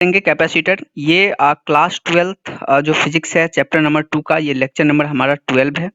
लेंगे कैपेसिटर। ये class 12th जो फिजिक्स है चैप्टर नंबर 2 का ये लेक्चर नंबर हमारा 12 है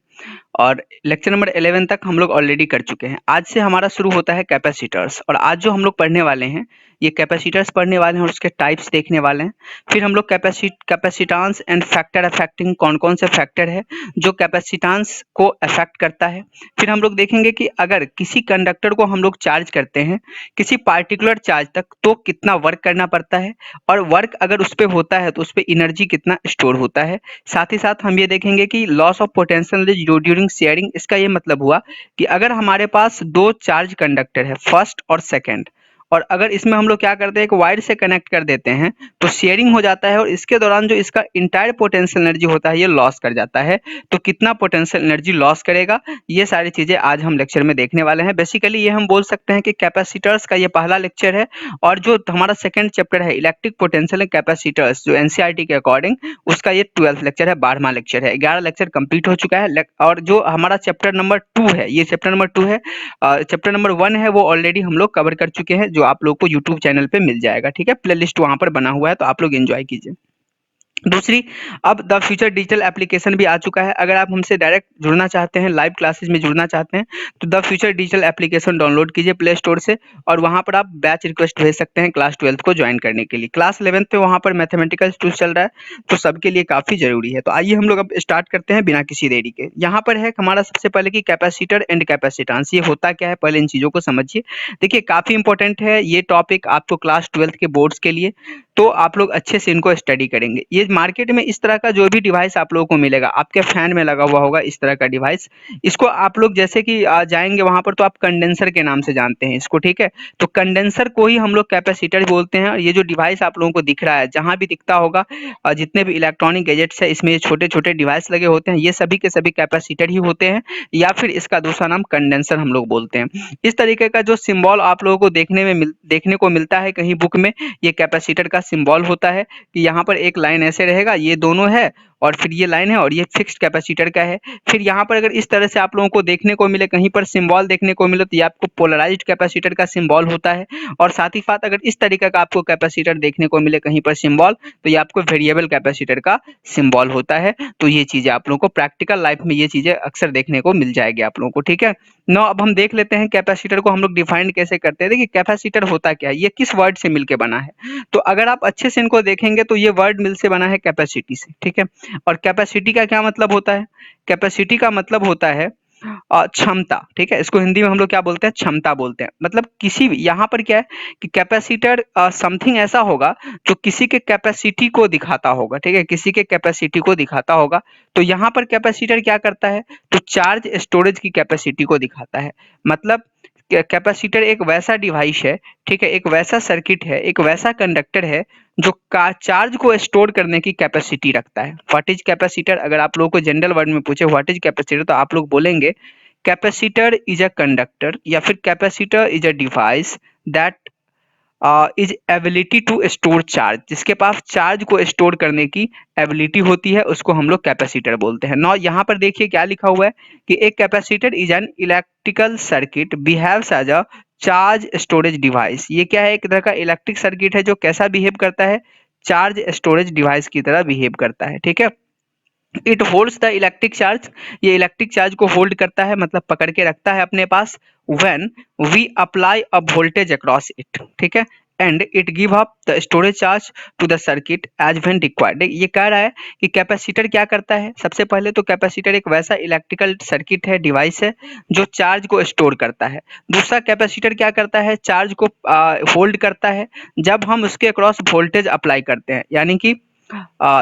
और लेक्चर नंबर 11 तक हम लोग ऑलरेडी कर चुके हैं। आज से हमारा शुरू होता है कैपेसिटर्स और आज जो हम लोग पढ़ने वाले हैं ये कैपेसिटर्स पढ़ने वाले हैं और उसके टाइप्स देखने वाले हैं। फिर हम लोग कैपेसिटेंस एंड फैक्टर अफेक्टिंग कौन कौन से फैक्टर है जो कैपेसिटेंस को अफेक्ट करता है। फिर हम लोग देखेंगे कि अगर किसी कंडक्टर को हम लोग चार्ज करते हैं किसी पार्टिकुलर चार्ज तक तो कितना वर्क करना पड़ता है और वर्क अगर उस पर होता है तो उस पर एनर्जी कितना स्टोर होता है। साथ ही साथ हम ये देखेंगे कि loss of potential during sharing, इसका ये मतलब हुआ कि अगर हमारे पास दो चार्ज कंडक्टर है फर्स्ट और सेकंड और अगर इसमें हम लोग क्या करते हैं एक वायर से कनेक्ट कर देते हैं तो शेयरिंग हो जाता है और इसके दौरान जो इसका इंटायर पोटेंशियल एनर्जी होता है ये लॉस कर जाता है। तो कितना पोटेंशियल एनर्जी लॉस करेगा ये सारी चीजें आज हम लेक्चर में देखने वाले हैं। बेसिकली ये हम बोल सकते हैं कि कैपेसिटर्स का ये पहला लेक्चर है और जो हमारा सेकंड चैप्टर है इलेक्ट्रिक पोटेंशियल कैपेसिटर्स जो एनसीईआरटी के अकॉर्डिंग उसका ये 12th लेक्चर है, 12वां लेक्चर है। 11 लेक्चर कंप्लीट हो चुका है और जो हमारा चैप्टर नंबर 2 है ये चैप्टर नंबर 2 है। चैप्टर नंबर 1 है वो ऑलरेडी हम लोग कवर कर चुके हैं जो आप लोग को यूट्यूब चैनल पे मिल जाएगा। ठीक है, प्लेलिस्ट वहां पर बना हुआ है तो आप लोग एंजॉय कीजिए। दूसरी, अब द फ्यूचर डिजिटल एप्लीकेशन भी आ चुका है। अगर आप हमसे डायरेक्ट जुड़ना चाहते हैं लाइव क्लासेस में जुड़ना चाहते हैं तो the future digital application download कीजिए प्ले स्टोर से और वहां पर आप बैच रिक्वेस्ट भेज सकते हैं क्लास 12th को ज्वाइन करने के लिए। क्लास 11th पे वहां पर मैथमेटिकल टूल्स चल रहा है तो सबके लिए काफी जरूरी है। तो आइए हम लोग अब स्टार्ट करते हैं बिना किसी देरी के। यहाँ पर है हमारा सबसे पहले कि कैपेसिटर एंड कैपेसिटेंस ये होता क्या है, पहले इन चीजों को समझिए। देखिए काफी इंपॉर्टेंट है ये टॉपिक आपको क्लास 12th के बोर्ड्स के लिए, तो आप लोग अच्छे से इनको स्टडी करेंगे। ये मार्केट में इस तरह का जो भी डिवाइस आप लोगों को मिलेगा आपके फैन में लगा हुआ होगा इस तरह का डिवाइस, इसको आप लोग जैसे कि जाएंगे वहां पर तो आप कंडेंसर के नाम से जानते हैं इसको। ठीक है, तो कंडेंसर को ही हम लोग कैपेसिटर बोलते हैं और ये जो डिवाइस आप लोगों को दिख रहा है जहां भी दिखता होगा जितने भी इलेक्ट्रॉनिक गैजेट्स है इसमें ये छोटे छोटे डिवाइस लगे होते हैं ये सभी के सभी कैपेसिटर ही होते हैं या फिर इसका दूसरा नाम कंडेंसर हम लोग बोलते हैं। इस तरीके का जो सिंबल आप लोगों को देखने को मिलता है कहीं बुक में ये कैपेसिटर का सिंबल होता है कि यहाँ पर एक लाइन ऐसे रहेगा ये दोनों है और फिर ये लाइन है और ये फिक्स्ड कैपेसिटर का है। फिर यहाँ पर अगर इस तरह से आप लोगों को देखने को मिले कहीं पर सिंबल देखने को मिले तो ये आपको पोलराइज्ड कैपेसिटर का सिंबल होता है और साथ ही साथ अगर इस तरीके का आपको कैपेसिटर देखने को मिले कहीं पर सिंबल तो ये आपको वेरिएबल कैपेसिटर का सिंबल होता है। तो ये चीजें आप लोगों को प्रैक्टिकल लाइफ में ये चीजें अक्सर देखने को मिल जाएगी आप लोगों को। ठीक है, नो अब हम देख लेते हैं कैपेसिटर को हम लोग डिफाइन कैसे करते हैं। देखिए कैपेसिटर होता क्या है, ये किस वर्ड से मिलके बना है। तो अगर आप अच्छे से इनको देखेंगे तो ये वर्ड मिल से बना है कैपेसिटी से। ठीक है, और कैपेसिटी का क्या मतलब होता है, कैपेसिटी का मतलब होता है क्षमता। ठीक है, इसको हिंदी में हम लोग क्या बोलते हैं, क्षमता बोलते हैं। मतलब किसी भी यहाँ पर क्या है कि कैपेसिटर समथिंग ऐसा होगा जो किसी के कैपेसिटी को दिखाता होगा। ठीक है, किसी के कैपेसिटी को दिखाता होगा। तो यहाँ पर कैपेसिटर क्या करता है तो चार्ज स्टोरेज की कैपेसिटी को दिखाता है। मतलब कैपेसिटर एक वैसा डिवाइस है, ठीक है, एक वैसा सर्किट है, एक वैसा कंडक्टर है जो चार्ज को स्टोर करने की कैपेसिटी रखता है। व्हाट इज कैपेसिटर, अगर आप लोगों को जनरल वर्ड में पूछे व्हाट इज कैपेसिटर तो आप लोग बोलेंगे कैपेसिटर इज अ कंडक्टर या फिर capacitor is a device that is ability to store charge, जिसके पास चार्ज को स्टोर करने की एबिलिटी होती है उसको हम लोग कैपेसिटर बोलते हैं। नौ यहाँ पर देखिए क्या लिखा हुआ है कि एक capacitor is an electrical circuit behaves as a charge storage device. ये क्या है, एक तरह का इलेक्ट्रिक सर्किट है जो कैसा बिहेव करता है, चार्ज स्टोरेज डिवाइस की तरह बिहेव करता है। ठीक है, it holds the electric charge, ये इलेक्ट्रिक चार्ज को होल्ड करता है मतलब पकड़ के रखता है अपने पास when we apply a voltage across it. ठीक है, and it give up the storage charge to the circuit as when required. ये कह रहा है कि कैपेसिटर क्या करता है, सबसे पहले तो कैपेसिटर एक वैसा इलेक्ट्रिकल सर्किट है, डिवाइस है जो चार्ज को स्टोर करता है। दूसरा कैपेसिटर क्या करता है, चार्ज को होल्ड करता है जब हम उसके अक्रॉस वोल्टेज अप्लाई करते हैं। यानी कि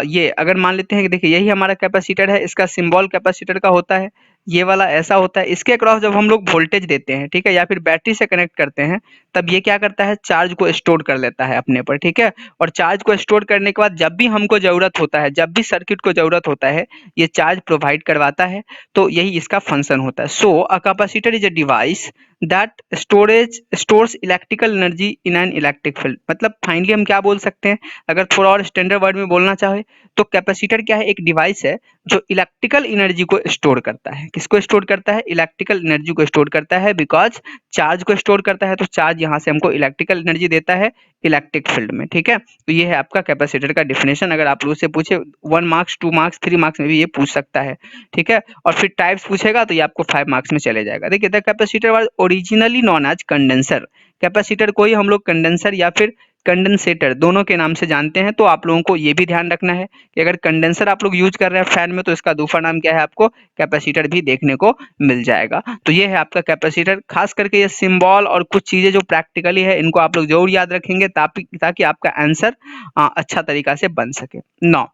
ये अगर मान लेते हैं कि देखिए यही हमारा कैपेसिटर है, इसका सिंबल कैपेसिटर का होता है, ये वाला ऐसा होता है, इसके अक्रॉस जब हम लोग वोल्टेज देते हैं, ठीक है, या फिर बैटरी से कनेक्ट करते हैं तब ये क्या करता है चार्ज को स्टोर कर लेता है अपने पर। ठीक है, और चार्ज को स्टोर करने के बाद जब भी हमको जरूरत होता है, जब भी सर्किट को जरूरत होता है ये चार्ज प्रोवाइड करवाता है। तो यही इसका फंक्शन होता है। So a capacitor is a device that storage stores electrical energy in an electric field. मतलब फाइनली हम क्या बोल सकते हैं, अगर थोड़ा और स्टैंडर्ड वर्ड में बोलना चाहे तो कैपेसिटर क्या है, एक डिवाइस है जो इलेक्ट्रिकल एनर्जी को स्टोर करता है। किसको स्टोर करता है, इलेक्ट्रिकल एनर्जी को स्टोर करता है, बिकॉज चार्ज को स्टोर करता है, तो चार्ज यहाँ से हमको इलेक्ट्रिकल एनर्जी देता है इलेक्ट्रिक फील्ड में। ठीक है, तो ये है आपका कैपेसिटर का डिफिनेशन। अगर आप लोग से पूछे 1 मार्क्स 2 मार्क्स 3 मार्क्स में भी ये पूछ सकता है। ठीक है, और फिर टाइप्स पूछेगा तो ये आपको 5 मार्क्स में चले जाएगा। देखिए, the capacitor was originally known as condenser. Capacitor को ही हम लोग कंडेंसर या फिर कंडेंसेटर दोनों के नाम से जानते हैं। तो आप लोगों को ये भी ध्यान रखना है कि अगर कंडेंसर आप लोग यूज कर रहे हैं फैन में, तो इसका दूसरा नाम क्या है, आपको कैपेसिटर भी देखने को मिल जाएगा। तो ये है आपका कैपेसिटर। खास करके ये सिंबल और कुछ चीजें जो प्रैक्टिकली है, इनको आप लोग जरूर याद रखेंगे ताकि आपका आंसर अच्छा तरीका से बन सके। नौ,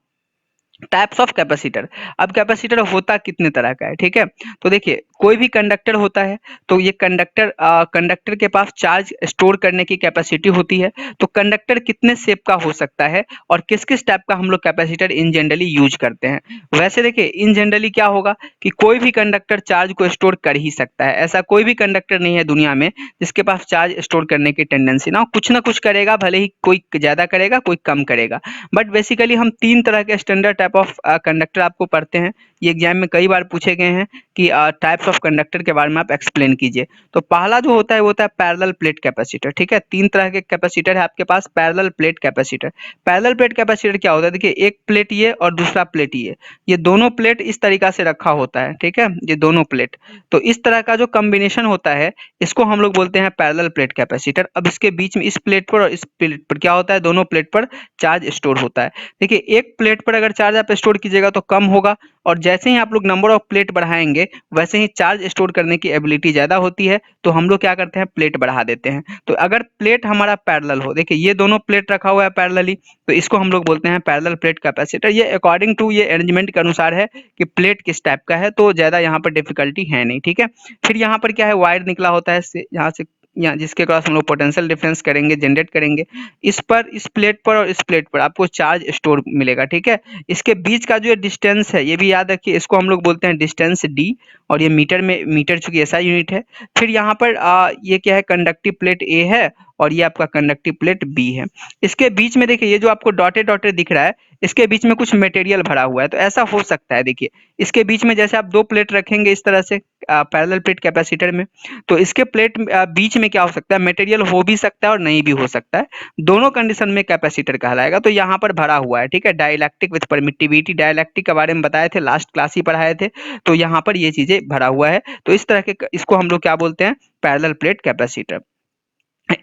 टाइप्स ऑफ कैपेसिटर। अब कैपेसिटर होता कितने तरह का है, ठीक है। तो देखिए, कोई भी कंडक्टर होता है, तो ये कंडक्टर के पास चार्ज स्टोर करने की कैपेसिटी होती है। तो कंडक्टर कितने शेप का हो सकता है और किस किस टाइप का हम लोग कैपेसिटर इन जनरली यूज करते हैं। वैसे देखिए, इन जनरली क्या होगा कि कोई भी कंडक्टर चार्ज को स्टोर कर ही सकता है। ऐसा कोई भी कंडक्टर नहीं है दुनिया में जिसके पास चार्ज स्टोर करने की टेंडेंसी ना कुछ करेगा, भले ही कोई ज्यादा करेगा कोई कम करेगा। बट बेसिकली हम तीन तरह के स्टैंडर्ड टाइप ऑफ कंडक्टर आपको पढ़ते हैं। ये एग्जाम में कई बार पूछे गए हैं कि टाइप्स ऑफ कंडक्टर के बारे में आप एक्सप्लेन कीजिए। तो पहला जो होता है वो होता है पैरेलल प्लेट कैपेसिटर। ठीक है, तीन तरह के कैपेसिटर है आपके पास। Parallel plate capacitor, parallel plate capacitor क्या होता है, देखिए एक प्लेट ये और दूसरा प्लेट ये दोनों प्लेट इस तरीका से रखा होता है। ठीक है, ये दोनों प्लेट, तो इस तरह का जो कॉम्बिनेशन होता है इसको हम लोग बोलते हैं पैरेलल प्लेट कैपेसिटर। अब इसके बीच में इस प्लेट पर और इस प्लेट पर क्या होता है, दोनों प्लेट पर चार्ज स्टोर होता है। देखिए, एक प्लेट पर अगर चार्ज आप स्टोर कीजिएगा तो कम होगा, और जैसे ही आप लोग नंबर ऑफ प्लेट बढ़ाएंगे वैसे ही चार्ज स्टोर करने की एबिलिटी ज्यादा होती है। तो हम लोग क्या करते हैं, प्लेट बढ़ा देते हैं। तो अगर प्लेट हमारा पैरेलल हो, देखिए ये दोनों प्लेट रखा हुआ है पैरेलली, तो इसको हम लोग बोलते हैं पैरेलल प्लेट कैपेसिटर। ये अकॉर्डिंग टू ये अरेंजमेंट के अनुसार है कि प्लेट किस टाइप का है, तो ज्यादा यहाँ पर डिफिकल्टी है नहीं। ठीक है, फिर यहाँ पर क्या है, वायर निकला होता है यहाँ से, यहाँ जिसके क्रॉस हम लोग पोटेंशियल डिफरेंस करेंगे, जनरेट करेंगे। इस पर, इस प्लेट पर और इस प्लेट पर आपको चार्ज स्टोर मिलेगा। ठीक है, इसके बीच का जो डिस्टेंस है ये भी याद रखिए, इसको हम लोग बोलते हैं डिस्टेंस डी, और ये मीटर में, मीटर चूंकि ऐसा यूनिट है। फिर यहाँ पर ये क्या है, कंडक्टिव प्लेट ए है और ये आपका कंडक्टिव प्लेट बी है। इसके बीच में देखिए, ये जो आपको डॉटेड डॉटेड दिख रहा है, इसके बीच में कुछ मटेरियल भरा हुआ है। तो ऐसा हो सकता है, देखिए इसके बीच में जैसे आप दो प्लेट रखेंगे इस तरह से पैरेलल प्लेट कैपेसिटर में, तो इसके प्लेट बीच में क्या हो सकता है, मटेरियल हो भी सकता है और नहीं भी हो सकता है। दोनों कंडीशन में कैपेसिटर कहलाएगा। तो यहाँ पर भरा हुआ है। ठीक है, डाइलेक्ट्रिक विद परमिटिविटी, डाइलेक्ट्रिक के बारे में बताए थे, लास्ट क्लास ही पढ़ाए थे। तो यहाँ पर ये चीजें भरा हुआ है। तो इस तरह के इसको हम लोग क्या बोलते हैं, पैरेलल प्लेट कैपेसिटर।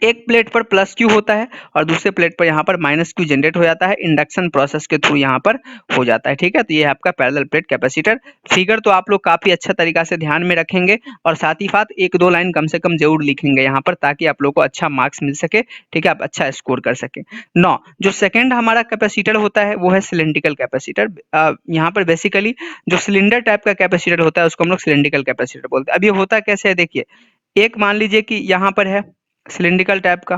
एक प्लेट पर प्लस क्यू होता है और दूसरे प्लेट पर यहाँ पर माइनस क्यू जनरेट हो जाता है, इंडक्शन प्रोसेस के थ्रू यहाँ पर हो जाता है। ठीक है, तो ये है आपका पैरेलल प्लेट कैपेसिटर। फिगर तो आप लोग काफी अच्छा तरीका से ध्यान में रखेंगे और साथ ही साथ एक दो लाइन कम से कम जरूर लिखेंगे यहाँ पर, ताकि आप लोग को अच्छा मार्क्स मिल सके। ठीक है, आप अच्छा स्कोर कर सके। नौ, जो सेकेंड हमारा कैपेसिटर होता है वो है सिलेंड्रिकल कैपेसिटर। यहाँ पर बेसिकली जो सिलेंडर टाइप का कैपेसिटर होता है उसको हम लोग सिलेंड्रिकल कैपेसिटर बोलते हैं। अब ये होता कैसे है, देखिए एक मान लीजिए कि यहाँ पर है सिलिंड्रिकल टाइप का।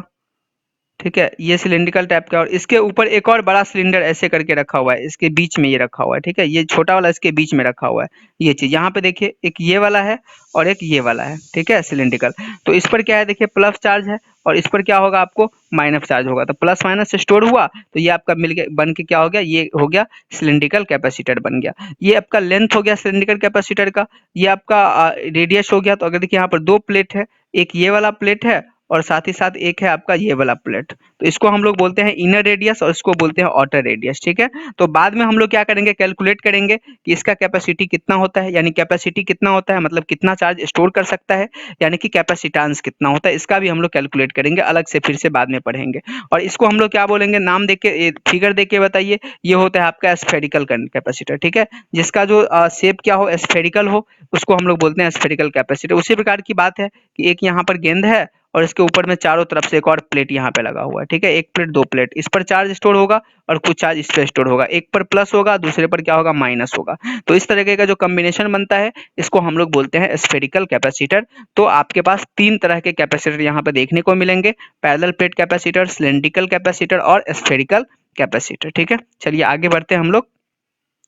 ठीक है, ये सिलिंड्रिकल टाइप का, और इसके ऊपर एक और बड़ा सिलेंडर ऐसे करके रखा हुआ है, इसके बीच में ये रखा हुआ है। ठीक है, ये छोटा वाला इसके बीच में रखा हुआ है। ये चीज यहाँ पे देखिए, एक ये वाला है और एक ये वाला है। ठीक है, सिलिंड्रिकल। तो इस पर क्या है, देखिए प्लस चार्ज है और इस पर क्या होगा, आपको माइनस चार्ज होगा। तो प्लस माइनस से स्टोर हुआ तो ये आपका मिल के बन के क्या हो गया, ये हो गया सिलिंड्रिकल कैपेसिटर बन गया। ये आपका लेंथ हो गया सिलिंड्रिकल कैपेसिटर का, ये आपका रेडियस हो गया। तो अगर देखिए यहाँ पर दो प्लेट है, एक ये वाला प्लेट है और साथ ही साथ एक है आपका ये वाला प्लेट, तो इसको हम लोग बोलते हैं इनर रेडियस और इसको बोलते हैं आउटर रेडियस। ठीक है, तो बाद में हम लोग क्या करेंगे, कैलकुलेट करेंगे कि इसका कैपेसिटी कितना होता है, यानी कैपेसिटी कितना होता है मतलब कितना चार्ज स्टोर कर सकता है, यानी कि कैपेसिटेंस कितना होता है, इसका भी हम लोग कैलकुलेट करेंगे, अलग से फिर से बाद में पढ़ेंगे। और इसको हम लोग क्या बोलेंगे, नाम देके, फिगर देके बताइए। ये होता है आपका स्फेरिकल कैपेसिटर। ठीक है, जिसका जो शेप क्या हो, स्फेरिकल हो, उसको हम लोग बोलते हैं स्फेरिकल कैपेसिटर। उसी प्रकार की बात है कि एक यहाँ पर गेंद है और इसके ऊपर में चारों तरफ से एक और प्लेट यहाँ पे लगा हुआ है। ठीक है, एक प्लेट दो प्लेट, इस पर चार्ज स्टोर होगा और कुछ चार्ज इस पर स्टोर होगा, एक पर प्लस होगा दूसरे पर क्या होगा, माइनस होगा। तो इस तरीके का जो कॉम्बिनेशन बनता है इसको हम लोग बोलते हैं स्फेरिकल कैपेसिटर। तो आपके पास तीन तरह के कैपेसिटर यहाँ पे देखने को मिलेंगे, parallel plate capacitor, cylindrical capacitor और स्फेरिकल कैपेसिटर। ठीक है, चलिए आगे बढ़ते हैं हम लोग,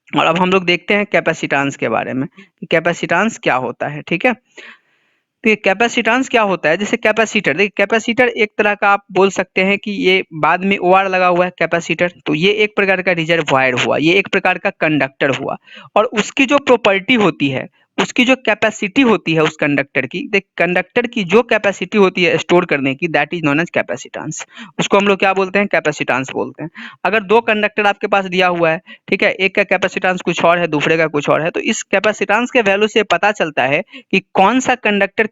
और अब हम लोग देखते हैं कैपेसिटेंस के बारे में, कैपेसिटेंस क्या होता है। ठीक है, तो ये कैपेसिटेंस क्या होता है, जैसे कैपेसिटर, देखिए कैपेसिटर एक तरह का आप बोल सकते हैं कि ये बाद में ओआर लगा हुआ है कैपेसिटर, तो ये एक प्रकार का रिजर्वायर हुआ, ये एक प्रकार का कंडक्टर हुआ। और उसकी जो प्रॉपर्टी होती है, उसकी जो कैपेसिटी होती है उस कंडक्टर की, देख कंडक्टर की जो कैपेसिटी होती है स्टोर करने की, that is known as capacitance. उसको हम लोग क्या बोलते हैं, कैपेसिटेंस बोलते हैं। अगर दो कंडक्टर आपके पास दिया हुआ है, ठीक है, एक का कैपेसिटेंस कुछ और है, दूसरे का कुछ और है, तो इस कैपेसिटेंस के वैल्यू से पता चलता है कि कौन सा कंडक्टर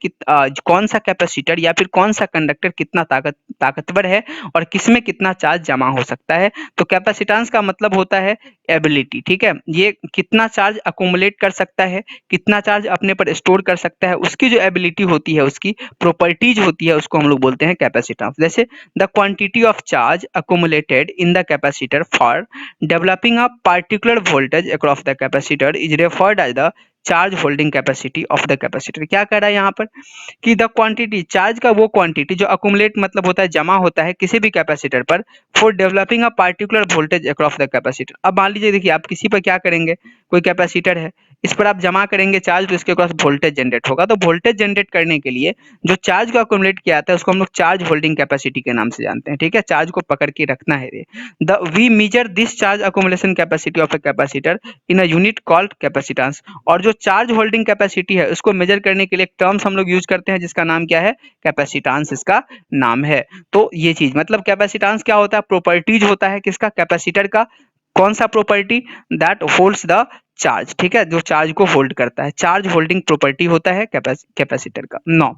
कौन सा कैपेसिटर या फिर कौन सा कंडक्टर कितना ताकतवर है और किसमें कितना चार्ज जमा हो सकता है। तो कैपेसिटेंस का मतलब होता है एबिलिटी, ठीक है, ये कितना चार्ज अकोमुलेट कर सकता है, कितना चार्ज अपने पर स्टोर कर सकता है, उसकी जो एबिलिटी होती है, उसकी प्रॉपर्टीज होती है, उसको हम लोग बोलते हैं कैपेसिटेंस। जैसे the quantity of charge accumulated in the capacitor for developing a particular voltage across the capacitor is referred as the charge holding capacity of the capacitor. क्या कह रहा है यहाँ पर कि द क्वांटिटी, चार्ज का वो क्वांटिटी जो अकुमुलेट मतलब होता है, जमा होता है किसी भी कैपेसिटर पर, for developing a particular voltage across the capacitor. अब मान लीजिए, देखिए आप किसी पर क्या करेंगे, कोई कैपेसिटर है, इस पर आप जमा करेंगे चार्ज, तो इसके क्रॉस वोल्टेज जनरेट होगा। तो वोल्टेज जनरेट करने के लिए जो चार्ज को अकुमुलेट किया जाता है उसको हम लोग चार्ज होल्डिंग कैपेसिटी के नाम से जानते हैं, ठीक है, चार्ज को पकड़ के रखना है ये। The we measure this charge accumulation capacity of a capacitor in a unit called capacitance. और जो चार्ज होल्डिंग कैपेसिटी है उसको मेजर करने के लिए एक टर्म्स हम लोग यूज करते हैं जिसका नाम क्या है, कैपेसिटेंस इसका नाम है। तो ये चीज मतलब कैपेसिटेंस क्या होता है, प्रॉपर्टीज होता है किसका, कैपेसिटर का। कौन सा property, that holds the charge, ठीक है, जो चार्ज को होल्ड करता है, चार्ज होल्डिंग प्रॉपर्टी होता है कैपेसिटर का। Now,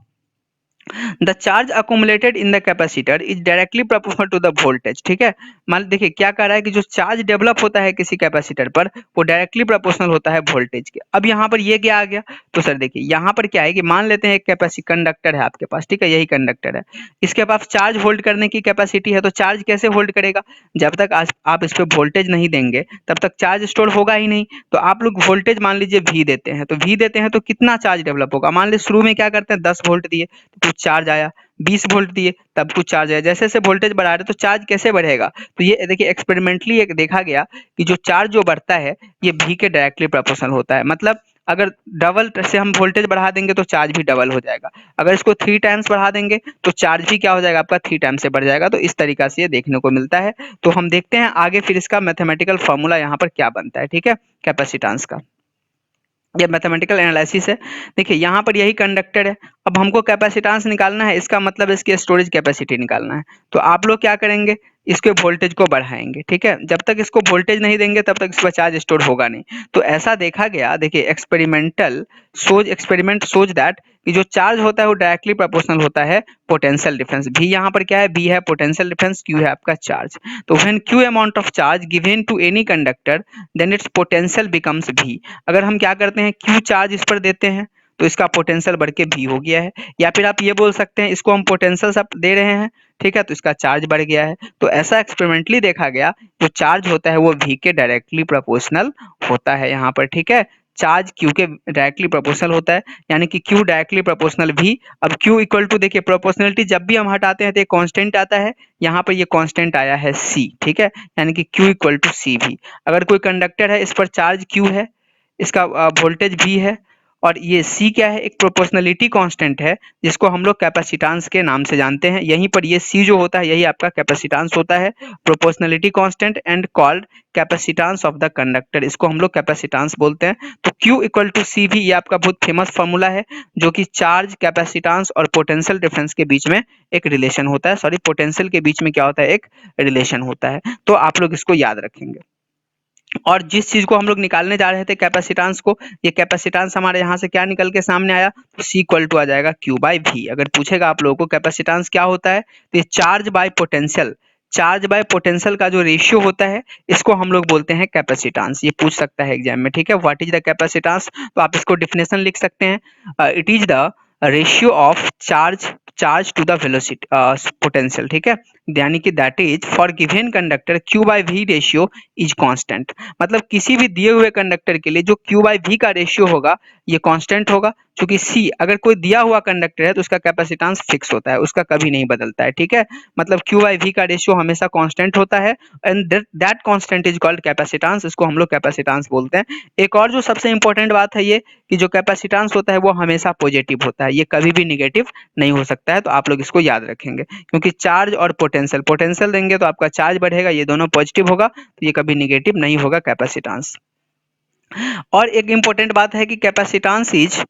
the charge accumulated in the capacitor is directly proportional to the voltage, ठीक है। मान देखिए क्या कह रहा है कि जो चार्ज डेवलप होता है किसी कैपेसिटर पर वो डायरेक्टली प्रोपोर्शनल होता है वोल्टेज के। अब यहाँ पर ये क्या आ गया, तो सर देखिए यहाँ पर क्या है कि मान लेते हैं एक कैपेसिटी कंडक्टर है आपके पास, ठीक है, यही कंडक्टर है, इसके पास चार्ज होल्ड करने की कैपेसिटी है। तो चार्ज कैसे होल्ड करेगा, जब तक आप इस पर वोल्टेज नहीं देंगे तब तक चार्ज स्टोर होगा ही नहीं। तो आप लोग वोल्टेज मान लीजिए वी देते हैं, तो वी देते हैं तो कितना चार्ज डेवलप होगा, मान लीजिए शुरू में क्या करते हैं 10 वोल्ट दिए तो कुछ चार्ज आया, 20 वोल्ट दिए तब कुछ चार्ज आया, जैसे जैसे वोल्टेज बढ़ा रहे तो चार्ज कैसे बढ़ेगा। तो ये देखिए एक्सपेरिमेंटली एक देखा गया कि जो चार्ज जो बढ़ता है ये वी के डायरेक्टली प्रोपोर्शनल होता है। मतलब अगर डबल से हम वोल्टेज बढ़ा देंगे तो चार्ज भी डबल हो जाएगा, अगर इसको 3 टाइम्स बढ़ा देंगे तो चार्ज भी क्या हो जाएगा आपका 3 टाइम्स से बढ़ जाएगा। तो इस तरीका से ये देखने को मिलता है। तो हम देखते हैं आगे फिर इसका मैथमेटिकल फॉर्मूला यहाँ पर क्या बनता है, ठीक है, कैपेसिटेंस का। ये मैथमेटिकल एनालिसिस है। देखिए यहाँ पर यही कंडक्टर है, अब हमको कैपेसिटेंस निकालना है, इसका मतलब इसकी स्टोरेज कैपेसिटी निकालना है। तो आप लोग क्या करेंगे, इसके वोल्टेज को बढ़ाएंगे, ठीक है, जब तक इसको वोल्टेज नहीं देंगे तब तक इसका चार्ज स्टोर होगा नहीं। तो ऐसा देखा गया, देखिए एक्सपेरिमेंट सोच दैट कि जो चार्ज होता है वो डायरेक्टली प्रोपोर्शनल होता है पोटेंशियल डिफरेंस। भी यहाँ पर क्या है, बी है पोटेंशियल डिफरेंस, क्यू है आपका चार्ज। तो when Q amount of charge given to any conductor then its potential becomes भी। अगर हम क्या करते हैं, क्यू चार्ज इस पर देते हैं तो इसका पोटेंशियल बढ़ के भी हो गया है, या फिर आप ये बोल सकते हैं इसको हम पोटेंशियल सब दे रहे हैं, ठीक है, तो इसका चार्ज बढ़ गया है। तो ऐसा एक्सपेरिमेंटली देखा गया जो चार्ज होता है वो v के डायरेक्टली प्रोपोर्शनल होता है यहाँ पर, ठीक है, चार्ज q के डायरेक्टली प्रोपोर्शनल होता है, यानी कि q डायरेक्टली प्रोपोर्शनल v। अब q इक्वल टू, देखिए प्रोपोर्शनलिटी जब भी हम हटाते हैं तो एक कांस्टेंट आता है, यहाँ पर ये कांस्टेंट आया है c, ठीक है, यानी कि q इक्वल टू सी भी। अगर कोई कंडक्टर है इस पर चार्ज q है, इसका वोल्टेज v है, और ये c क्या है, एक प्रोपोर्शनलिटी कांस्टेंट है जिसको हम लोग कैपेसिटेंस के नाम से जानते हैं। यहीं पर ये c जो होता है यही आपका कैपेसिटेंस होता है, proportionality constant and called capacitance of the conductor, इसको हम लोग कैपेसिटेंस बोलते हैं। तो q इक्वल टू सी भी ये आपका बहुत फेमस फार्मूला है जो कि चार्ज, कैपेसिटेंस और पोटेंशियल डिफरेंस के बीच में एक रिलेशन होता है, सॉरी पोटेंशियल के बीच में क्या होता है, एक रिलेशन होता है। तो आप लोग इसको याद रखेंगे। और जिस चीज को हम लोग निकालने जा रहे थे कैपेसिटेंस को, ये कैपेसिटेंस हमारे यहाँ से क्या निकल के सामने आया, तो C इक्वल टू आ जाएगा Q बाई V। अगर पूछेगा आप लोगों को कैपेसिटेंस क्या होता है, तो ये charge by potential, charge by potential का जो रेशियो होता है इसको हम लोग बोलते हैं कैपेसिटेंस। ये पूछ सकता है एग्जाम में, ठीक है, व्हाट इज द कैपेसिटेंस। तो आप इसको डिफिनेशन लिख सकते हैं, it is the ratio of charge, charge to the velocity potential, ठीक है, यानी कि that is for given conductor Q by V ratio is constant. मतलब किसी भी दिए हुए कंडक्टर के लिए जो Q बाई V का रेशियो होगा ये कांस्टेंट होगा, क्योंकि C अगर कोई दिया हुआ कंडक्टर है तो उसका कैपेसिटेंस फिक्स होता है, उसका कभी नहीं बदलता है, ठीक है। मतलब Q बाई V का रेशियो हमेशा कांस्टेंट होता है and that constant is called capacitance, इसको हम लोग कैपेसिटेंस बोलते हैं। एक और जो सबसे इंपॉर्टेंट बात है ये कि जो कैपेसिटेंस होता है वो हमेशा पॉजिटिव होता है, ये कभी भी निगेटिव नहीं हो सकता है, तो आप लोग इसको याद रखेंगे, क्योंकि चार्ज और पोटेंशियल, पोटेंशियल देंगे तो आपका चार्ज बढ़ेगा, ये दोनों पॉजिटिव होगा, तो ये कभी निगेटिव नहीं होगा कैपेसिटेंस। और एक इंपॉर्टेंट बात है कि capacitance is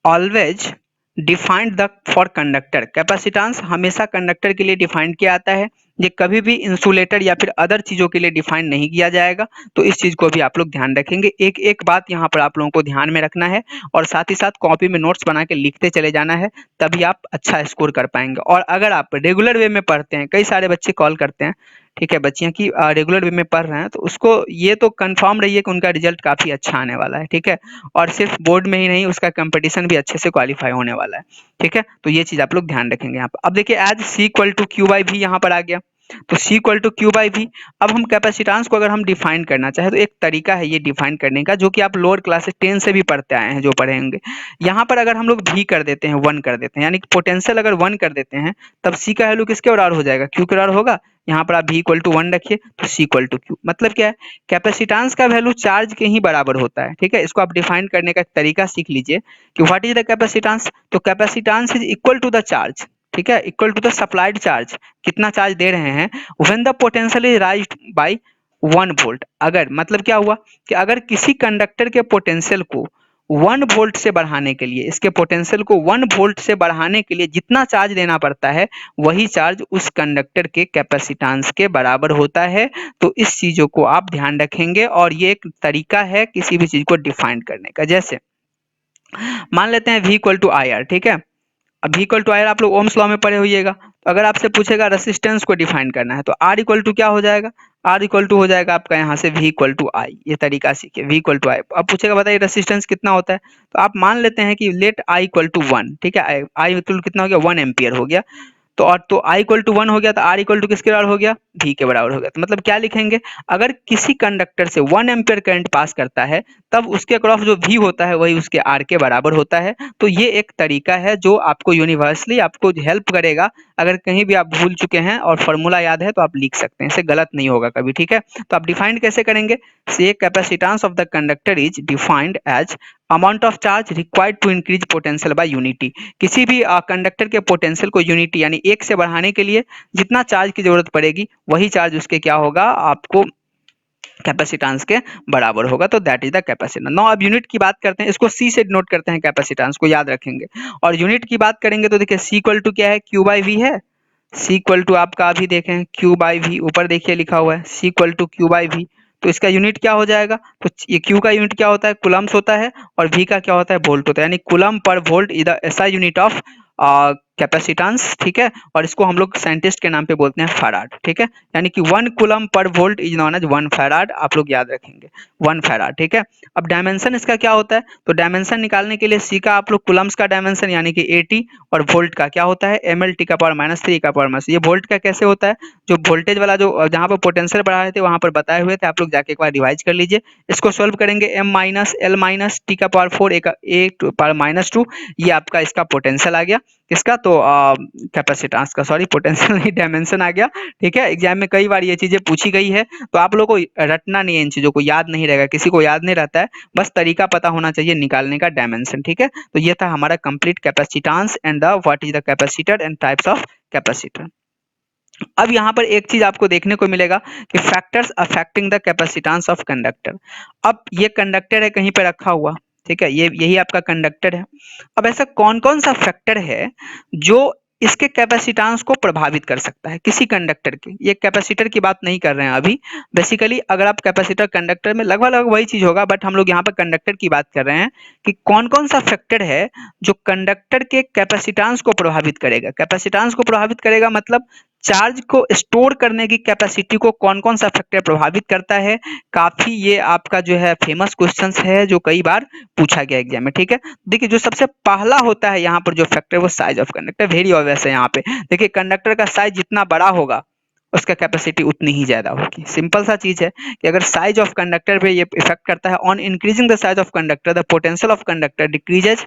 always defined the for conductor, capacitance हमेशा कंडक्टर के लिए डिफाइंड किया आता है, ये कभी भी इंसुलेटर या फिर अदर चीजों के लिए डिफाइन नहीं किया जाएगा, तो इस चीज को भी आप लोग ध्यान रखेंगे। एक एक बात यहाँ पर आप लोगों को ध्यान में रखना है और साथ ही साथ कॉपी में नोट्स बना के लिखते चले जाना है, तभी आप अच्छा स्कोर कर पाएंगे। और अगर आप रेगुलर वे में पढ़ते हैं, कई सारे बच्चे कॉल करते हैं, ठीक है, बच्चियां की रेगुलर वे में पढ़ रहे हैं, तो उसको ये तो कंफर्म रहिए कि उनका रिजल्ट काफी अच्छा आने वाला है, ठीक है, और सिर्फ बोर्ड में ही नहीं, उसका कंपटीशन भी अच्छे से क्वालिफाई होने वाला है, ठीक है। तो ये चीज आप लोग ध्यान रखेंगे यहाँ पर। अब देखिए as C equal to Q by V यहाँ पर आ गया, तो C equal to Q by V। अब हम कैपेसिटेंस को अगर हम डिफाइन करना चाहे तो एक तरीका है ये डिफाइन करने का, जो कि आप लोअर क्लासेस 10 से भी पढ़ते आए हैं, जो पढ़े होंगे। यहाँ पर अगर हम लोग V कर देते हैं, 1 कर देते हैं, यानी कि पोटेंशियल अगर 1 कर देते हैं, तब C का वैल्यू किसके बराबर हो जाएगा, Q के बराबर होगा। यहाँ पर आप V इक्वल टू 1 रखिए तो C इक्वल टू Q, मतलब क्या है, कैपेसिटेंस का वैल्यू चार्ज के ही बराबर होता है, ठीक है। इसको आप डिफाइन करने का एक तरीका सीख लीजिए कि व्हाट इज द कैपेसिटेंस, तो capacitance is equal to the charge, ठीक है, equal to the supplied charge, कितना चार्ज दे रहे हैं, when the potential is raised by 1 volt. अगर मतलब क्या हुआ कि अगर किसी कंडक्टर के पोटेंशियल को 1 वोल्ट से बढ़ाने के लिए, इसके पोटेंशियल को 1 वोल्ट से बढ़ाने के लिए जितना चार्ज देना पड़ता है, वही चार्ज उस कंडक्टर के कैपेसिटेंस के बराबर होता है। तो इस चीजों को आप ध्यान रखेंगे और ये एक तरीका है किसी भी चीज को डिफाइन करने का। जैसे मान लेते हैं V equal to I R, ठीक है। अब V equal to I R आप लोग ओम्स लॉ में पढ़े होइएगा, तो अगर आपसे पूछेगा रेसिस्टेंस को डिफाइन करना है तो R इक्वल टू क्या हो जाएगा, R इक्वल टू हो जाएगा आपका यहाँ से V इक्वल टू आई, ये तरीका सीखिए, V इक्वल टू आई। अब पूछेगा बताइए रेसिस्टेंस कितना होता है, तो आप मान लेते हैं कि लेट I इक्वल टू 1, ठीक है, आई इक्वल कितना हो गया, 1 एम्पियर हो गया, तो और तो I इक्वल टू 1 हो गया, तो R इक्वल टू किसके बराबर हो गया, V के बराबर हो गया। तो मतलब क्या लिखेंगे, अगर किसी कंडक्टर से 1 एम्पियर करंट पास करता है, तब उसके अक्रॉस जो V होता है वही उसके R के बराबर होता है। तो ये एक तरीका है जो आपको यूनिवर्सली आपको हेल्प करेगा, अगर कहीं भी आप भूल चुके हैं और फॉर्मूला याद है तो आप लिख सकते हैं, इससे गलत नहीं होगा कभी, ठीक है। तो आप डिफाइंड कैसे करेंगे, से capacitance of the conductor is defined as amount of charge required to increase potential by unity. किसी भी कंडक्टर के पोटेंशियल को यूनिटी यानी 1 से बढ़ाने के लिए जितना चार्ज की जरूरत पड़ेगी, वही चार्ज उसके क्या होगा, आपको कैपेसिटेंस के बराबर होगा। तो that is the capacitance. Now अब यूनिट की बात करते हैं, इसको C से डिनोट करते हैं, कैपेसिटेंस को याद रखेंगे। और यूनिट की बात करेंगे तो देखिए C इक्वल टू क्या है, Q बाई V है। C इक्वल टू आपका अभी देखें Q बाई V, ऊपर देखिए लिखा हुआ है C equal to Q by V। तो इसका यूनिट क्या हो जाएगा, तो ये Q का यूनिट क्या होता है, कूलम्स होता है, और V का क्या होता है, वोल्ट होता है, यानी कूलम पर volt is the SI unit of capacitance, ठीक है। और इसको हम लोग साइंटिस्ट के नाम पे बोलते हैं फैराड, ठीक है, यानी कि 1 कूलम पर volt is known as 1 farad, आप लोग याद रखेंगे 1 फैराड, ठीक है। अब डायमेंशन इसका क्या होता है, तो डायमेंशन निकालने के लिए C का आप लोग कूलम्स का डायमेंशन यानी कि 80, और वोल्ट का क्या होता है ml टी का पावर -3 का पावर -, ये वोल्ट का कैसे होता है, जो वोल्टेज वाला जो जहां पर पोटेंशियल बढ़ा रहे थे वहां पर बताए हुए थे, आप लोग जाके एक बार रिवाइज कर लीजिए। इसको सॉल्व करेंगे m minus l minus T का पावर 4 a पावर -2, ये आपका इसका पोटेंशियल आ गया, किसका, तो कैपेसिटेंस का, सॉरी पोटेंशियल नहीं, डायमेंशन आ गया, ठीक है। एग्जाम में कई बार ये चीजें पूछी गई है, तो आप लोगों को रटना नहीं है, इन चीजों को याद नहीं रहेगा, किसी को याद नहीं रहता है, बस तरीका पता होना चाहिए निकालने का, डायमेंशन, ठीक है। तो ये था हमारा complete capacitance and the what is the capacitor and types of capacitor. अब यहाँ पर एक चीज आपको देखने को मिलेगा कि factors affecting the capacitance of conductor. अब ये कंडक्टर है कहीं पे रखा हुआ, ठीक है, ये यही आपका कंडक्टर है। अब ऐसा कौन कौन सा फैक्टर है जो इसके कैपेसिटेंस को प्रभावित कर सकता है किसी कंडक्टर के, ये कैपेसिटर की बात नहीं कर रहे हैं अभी, बेसिकली अगर आप कैपेसिटर कंडक्टर में लगभग लगभग वही चीज होगा, बट हम लोग यहाँ पर कंडक्टर की बात कर रहे हैं कि कौन कौन सा फैक्टर है जो कंडक्टर के कैपेसिटेंस को प्रभावित करेगा। कैपेसिटेंस को प्रभावित करेगा मतलब चार्ज को स्टोर करने की कैपेसिटी को कौन कौन सा फैक्टर प्रभावित करता है? काफी ये आपका जो है फेमस क्वेश्चंस है जो कई बार पूछा गया एग्जाम में, ठीक है। देखिए जो सबसे पहला होता है यहाँ पर जो फैक्टर वो size of conductor, very obvious है यहाँ पे। देखिए कंडक्टर का साइज जितना बड़ा होगा उसका कैपेसिटी उतनी ही ज्यादा होगी, सिंपल सा चीज है कि अगर साइज ऑफ कंडक्टर पे ये इफेक्ट करता है, on increasing the size of conductor the potential of conductor decreases,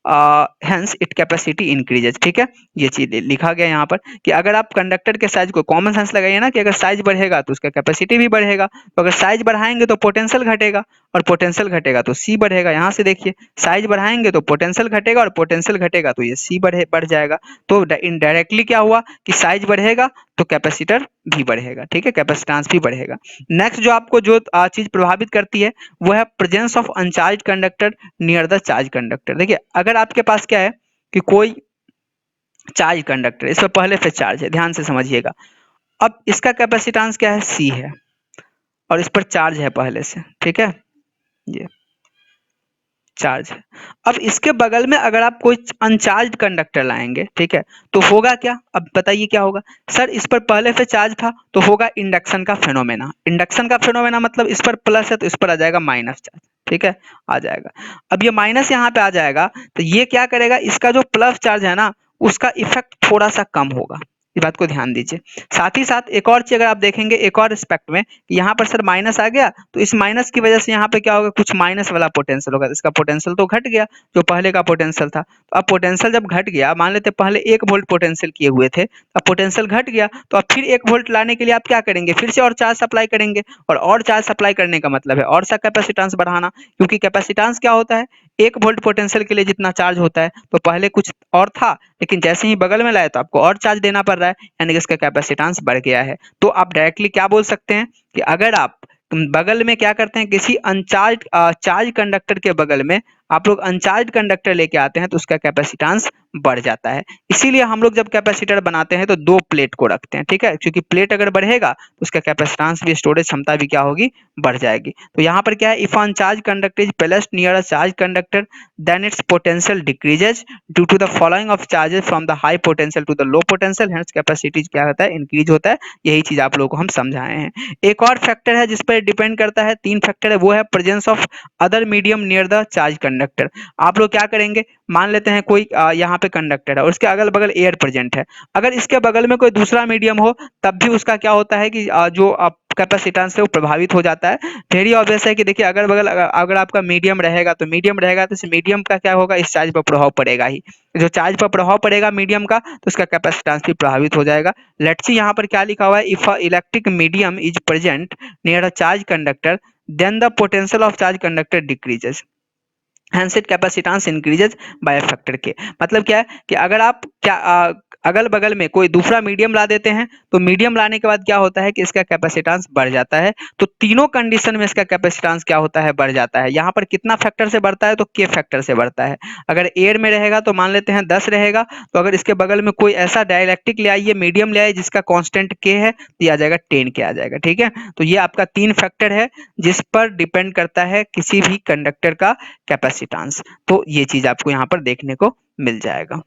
hence it capacity increases, ठीक है। ये चीज लिखा गया यहाँ पर कि अगर आप कंडक्टर के साइज को कॉमन सेंस लगाइए ना कि अगर साइज बढ़ेगा तो उसका कैपेसिटी भी बढ़ेगा, तो अगर साइज बढ़ाएंगे तो पोटेंशियल घटेगा और पोटेंशियल घटेगा तो सी बढ़ेगा। यहाँ से देखिए साइज बढ़ाएंगे तो पोटेंशियल घटेगा और पोटेंशियल घटेगा तो ये सी बढ़ जाएगा। तो इनडायरेक्टली क्या हुआ कि साइज बढ़ेगा तो कैपेसिटर भी बढ़ेगा, ठीक है, कैपेसिटेंस भी बढ़ेगा। नेक्स्ट जो आपको जो चीज प्रभावित करती है वो है presence of अनचार्ज conductor near the charge conductor. देखिए अगर आपके पास क्या है कि कोई चार्ज कंडक्टर, इस पर पहले से चार्ज है, ध्यान से समझिएगा। अब इसका कैपेसिटेंस क्या है, सी है, और इस पर चार्ज है पहले से, ठीक है, ये चार्ज है। अब इसके बगल में अगर आप कोई अनचार्ज कंडक्टर लाएंगे, ठीक है, तो होगा क्या, अब बताइए क्या होगा। सर इस पर पहले से चार्ज था तो होगा इंडक्शन का फेनोमेना। इंडक्शन का फेनोमेना मतलब इस पर प्लस है तो इस पर आ जाएगा माइनस चार्ज, ठीक है, आ जाएगा। अब ये माइनस यहाँ पे आ जाएगा तो ये क्या करेगा, इसका जो प्लस चार्ज है ना उसका इफेक्ट थोड़ा सा कम होगा, इस बात को ध्यान दीजिए। साथ ही साथ एक और चीज अगर आप देखेंगे एक और रिस्पेक्ट में, यहाँ पर सर माइनस आ गया तो इस माइनस की वजह से यहाँ पे क्या होगा, कुछ माइनस वाला पोटेंशियल होगा, इसका पोटेंशियल तो घट गया जो पहले का पोटेंशियल था। तो अब पोटेंशियल जब घट गया, मान लेते पहले 1 वोल्ट पोटेंशियल किए हुए थे, अब पोटेंशियल घट गया तो अब फिर 1 वोल्ट लाने के लिए आप क्या करेंगे, फिर से और चार्ज सप्लाई करेंगे, और चार्ज सप्लाई करने का मतलब है और सा कैपेसिटेंस बढ़ाना, क्योंकि कैपेसिटेंस क्या होता है, 1 वोल्ट पोटेंशियल के लिए जितना चार्ज होता है, तो पहले कुछ और था लेकिन जैसे ही बगल में लाए तो आपको और चार्ज देना पड़ रहा है, यानी कि इसका कैपेसिटेंस बढ़ गया है। तो आप डायरेक्टली क्या बोल सकते हैं कि अगर आप बगल में क्या करते हैं, किसी अनचार्ज चार्ज कंडक्टर के बगल में आप लोग अनचार्ज कंडक्टर लेके आते हैं तो उसका कैपेसिटेंस बढ़ जाता है। इसीलिए हम लोग जब कैपेसिटर बनाते हैं तो 2 प्लेट को रखते हैं, ठीक है, क्योंकि प्लेट अगर बढ़ेगा तो उसका कैपेसिटेंस भी, स्टोरेज क्षमता भी क्या होगी, बढ़ जाएगी। तो यहाँ पर क्या है, if uncharge conductor is placed near a charge conductor then its potential decreases due to the following of charges from the high potential to the low potential, hence capacity क्या होता है, इंक्रीज होता है। यही चीज आप लोगों को हम समझाए हैं। एक और फैक्टर है जिस पर डिपेंड करता है, 3 फैक्टर है, वो है presence of other medium near the charge conductor. आप लोग क्या करेंगे, मान लेते हैं कोई यहाँ पे कंडक्टर है और उसके अगल बगल एयर प्रेजेंट है, अगर इसके बगल में कोई दूसरा मीडियम हो तब भी उसका क्या होता है कि जो कैपेसिटेंस है वो प्रभावित हो जाता है। वेरी ऑब्वियस है कि देखिए अगर बगल अगर आपका मीडियम रहेगा तो इस मीडियम का क्या होगा, इस चार्ज पर प्रभाव पड़ेगा ही, जो चार्ज पर प्रभाव पड़ेगा मीडियम का तो उसका कैपेसिटेंस भी प्रभावित हो जाएगा। लेट्स सी यहाँ पर क्या लिखा हुआ है, if a electric medium is present near a charge conductor then the potential of charge conductor decreases, hence it capacitance increases by a factor k। मतलब क्या है कि अगर आप क्या अगल बगल में कोई दूसरा मीडियम ला देते हैं तो मीडियम लाने के बाद क्या होता है कि इसका कैपेसिटेंस बढ़ जाता है। तो तीनों कंडीशन में इसका कैपेसिटेंस क्या होता है, बढ़ जाता है। यहाँ पर कितना फैक्टर से बढ़ता है, तो के फैक्टर से बढ़ता है। अगर एयर में रहेगा तो मान लेते हैं 10 रहेगा, तो अगर इसके बगल में कोई ऐसा डाइलेक्ट्रिक ले आइए, मीडियम ले आइए जिसका कांस्टेंट के है, तो आ जाएगा 10 के आ जाएगा, ठीक है। तो ये आपका 3 फैक्टर है जिस पर डिपेंड करता है किसी भी कंडक्टर का कैपेसिटेंस। तो ये चीज आपको यहाँ पर देखने को मिल जाएगा।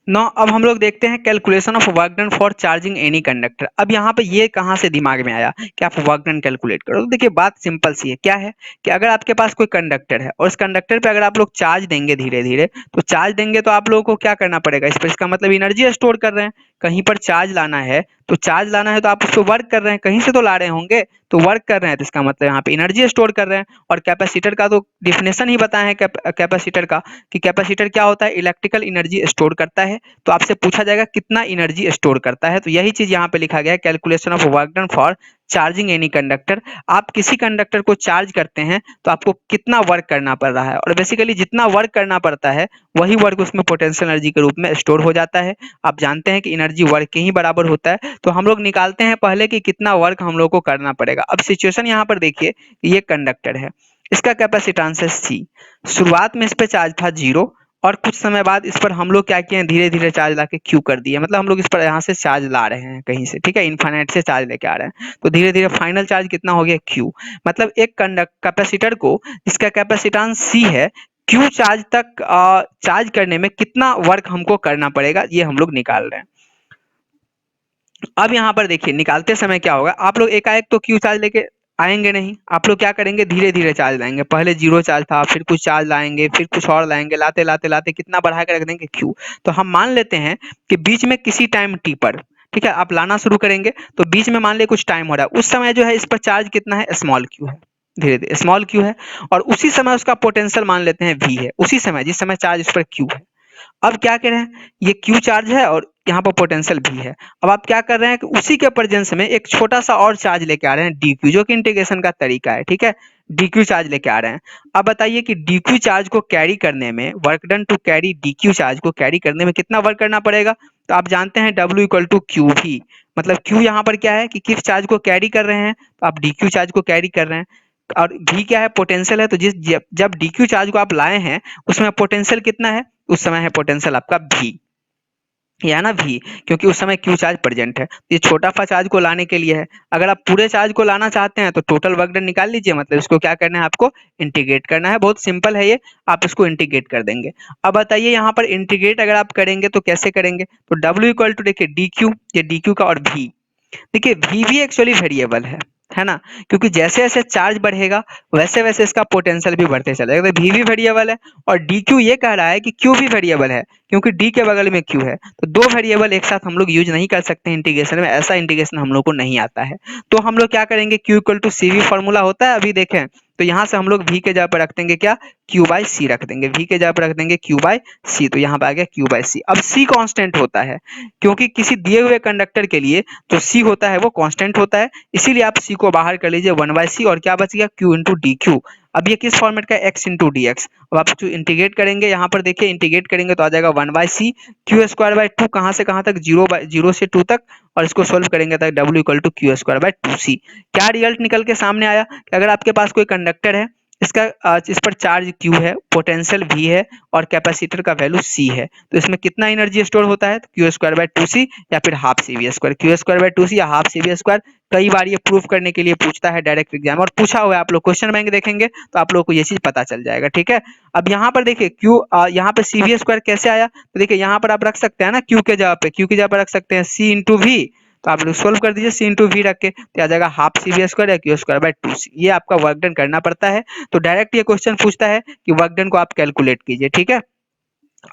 नो अब हम लोग देखते हैं calculation of work done for charging any conductor. अब यहाँ पे ये कहाँ से दिमाग में आया कि आप वर्क डन कैलकुलेट करो, तो देखिए बात सिंपल सी है, क्या है कि अगर आपके पास कोई कंडक्टर है और उस कंडक्टर पे अगर आप लोग चार्ज देंगे धीरे धीरे, तो चार्ज देंगे तो आप लोगों को क्या करना पड़ेगा, इस पर इसका मतलब एनर्जी स्टोर कर रहे हैं। कहीं पर चार्ज लाना है तो चार्ज लाना है तो आप उसको वर्क कर रहे हैं, कहीं से तो ला रहे होंगे, तो वर्क कर रहे हैं तो इसका मतलब यहाँ पे एनर्जी स्टोर कर रहे हैं। और कैपेसिटर का तो डिफिनेशन ही बताया है कैपेसिटर का कि कैपेसिटर क्या होता है, इलेक्ट्रिकल एनर्जी स्टोर करता है। तो आपसे पूछा जाएगा कितना एनर्जी स्टोर करता है, तो यही चीज यहाँ पे लिखा गया है, calculation of work done for charging any conductor. आप किसी कंडक्टर को चार्ज करते हैं तो आपको कितना वर्क करना पड़ रहा है, और बेसिकली जितना वर्क करना पड़ता है वही वर्क उसमें पोटेंशियल एनर्जी के रूप में स्टोर हो जाता है। आप जानते हैं कि एनर्जी वर्क के ही बराबर होता है, तो हम लोग निकालते हैं पहले कि कितना वर्क हम लोग को करना पड़ेगा। अब सिचुएशन यहाँ पर देखिए, ये कंडक्टर है, इसका कैपेसिटेंस है सी, शुरुआत में इस पे चार्ज था 0, और कुछ समय बाद इस पर हम लोग क्या किए हैं, धीरे धीरे चार्ज लाके क्यू कर दिए, मतलब हम लोग इस पर यहाँ से चार्ज ला रहे हैं कहीं से, ठीक है, इनफाइनाइट से चार्ज लेके आ रहे हैं, तो धीरे धीरे फाइनल चार्ज कितना हो गया, क्यू। मतलब एक कैपेसिटर को जिसका कैपेसिटेंस सी है, क्यू चार्ज तक चार्ज करने में कितना वर्क हमको करना पड़ेगा, ये हम लोग निकाल रहे हैं। अब यहाँ पर देखिए निकालते समय क्या होगा, आप लोग एकाएक तो क्यू चार्ज लेके आएंगे नहीं, आप लोग क्या करेंगे, धीरे धीरे चार्ज लाएंगे। पहले 0 चार्ज था, फिर कुछ चार्ज लाएंगे, फिर कुछ और लाएंगे, लाते लाते लाते कितना बढ़ा के रख देंगे, क्यू। तो हम मान लेते हैं कि बीच में किसी टाइम टी पर, ठीक है, आप लाना शुरू करेंगे तो बीच में मान लिया कुछ टाइम हो रहा है, उस समय जो है इस पर चार्ज कितना है, स्मॉल क्यू है, धीरे धीरे स्मॉल क्यू है। और उसी समय उसका पोटेंशियल मान लेते हैं वी है, उसी समय जिस समय चार्ज उस पर क्यू है। अब क्या कह रहे हैं, ये क्यू चार्ज है और यहाँ पर पोटेंशियल भी है। अब आप क्या कर रहे हैं कि उसी के प्रेजेंस में एक छोटा सा और चार्ज लेके आ रहे हैं, डी क्यू, जो कि इंटीग्रेशन का तरीका है, ठीक है, डी क्यू चार्ज लेके आ रहे हैं। अब बताइए कि डी क्यू चार्ज को कैरी करने में, work done to carry d Q charge को कैरी करने में कितना वर्क करना पड़ेगा। तो आप जानते हैं W इक्वल टू क्यू भी, मतलब क्यू यहाँ पर क्या है कि किस चार्ज को कैरी कर रहे हैं, तो आप डी क्यू चार्ज को कैरी कर रहे हैं। और भी क्या है, पोटेंशियल है, तो जब डी क्यू चार्ज को आप लाए हैं उसमें पोटेंशियल कितना है, उस समय है पोटेंशियल आपका भी, या ना भी, क्योंकि उस समय क्यू चार्ज प्रेजेंट है। ये छोटा सा चार्ज को लाने के लिए है। अगर आप पूरे चार्ज को लाना चाहते हैं तो टोटल वर्क डन निकाल लीजिए, मतलब इसको क्या करना है, आपको इंटीग्रेट करना है। बहुत सिंपल है ये, आप इसको इंटीग्रेट कर देंगे। अब बताइए यहाँ पर इंटीग्रेट अगर आप करेंगे तो कैसे करेंगे, तो W इक्वल टू देखिए डी क्यू, ये डी क्यू का, और भी देखिए वी भी एक्चुअली वेरिएबल है ना, क्योंकि जैसे जैसे चार्ज बढ़ेगा वैसे वैसे इसका पोटेंशियल भी बढ़ते चलेगा। तो वी भी वेरिएबल है और डी क्यू ये कह रहा है कि क्यू भी वेरिएबल है, क्योंकि डी के बगल में क्यू है। तो दो वेरिएबल एक साथ हम लोग यूज नहीं कर सकते इंटीग्रेशन में, ऐसा इंटीग्रेशन हम लोग को नहीं आता है। तो हम लोग क्या करेंगे, Q equal to C V formula होता है, अभी देखें, तो यहाँ से हम लोग वी के जगह पर रख देंगे क्या, क्यू बाई सी रख देंगे, वी के जगह पर रख देंगे क्यू बाई सी, तो यहाँ पे आ गया क्यू बाई सी। अब सी कांस्टेंट होता है, क्योंकि किसी दिए हुए कंडक्टर के लिए जो सी होता है वो कांस्टेंट होता है, इसीलिए आप सी को बाहर कर लीजिए 1/c, और क्या बच गया, q इंटू डी क्यू। अब ये किस फॉर्मेट का, x इंटू डी एक्स। अब आप जो इंटीग्रेट करेंगे, यहाँ पर देखिए इंटीग्रेट करेंगे तो आ जाएगा 1/c, Q square by two, कहाँ से कहाँ तक, 0 से 2 तक, और इसको सोल्व करेंगे तो W equal to Q square by 2c। क्या रिजल्ट निकल के सामने आया कि अगर आपके पास कोई कंडक्टर है, इसका इस पर चार्ज Q है, पोटेंशियल V है, और कैपेसिटर का वैल्यू C है, तो इसमें कितना एनर्जी स्टोर होता है, क्यू स्क्वायर बाय 2c या फिर half C V square, Q square by 2c या हाफ सी वी स्क्वायर। कई बार ये प्रूफ करने के लिए पूछता है डायरेक्ट एग्जाम, और पूछा हुआ है, आप लोग क्वेश्चन बैंक देखेंगे तो आप लोग को ये चीज पता चल जाएगा, ठीक है। अब यहाँ पर देखिए क्यू, यहाँ पे सी वी स्क्वायर कैसे आया, तो देखिए यहाँ पर आप रख सकते हैं ना, क्यू के जगह पे, क्यू की जगह पर रख सकते हैं सी इंटू वी, तो आप लोग सोल्व कर दीजिए सी इंटू वी रख के, तो आ जाएगा हाफ सी वी स्क्वायर या क्यू स्क्वायर बाय 2c। ये आपका वर्क डन करना पड़ता है। तो डायरेक्ट ये क्वेश्चन पूछता है कि वर्क डन को आप कैलकुलेट कीजिए, ठीक है।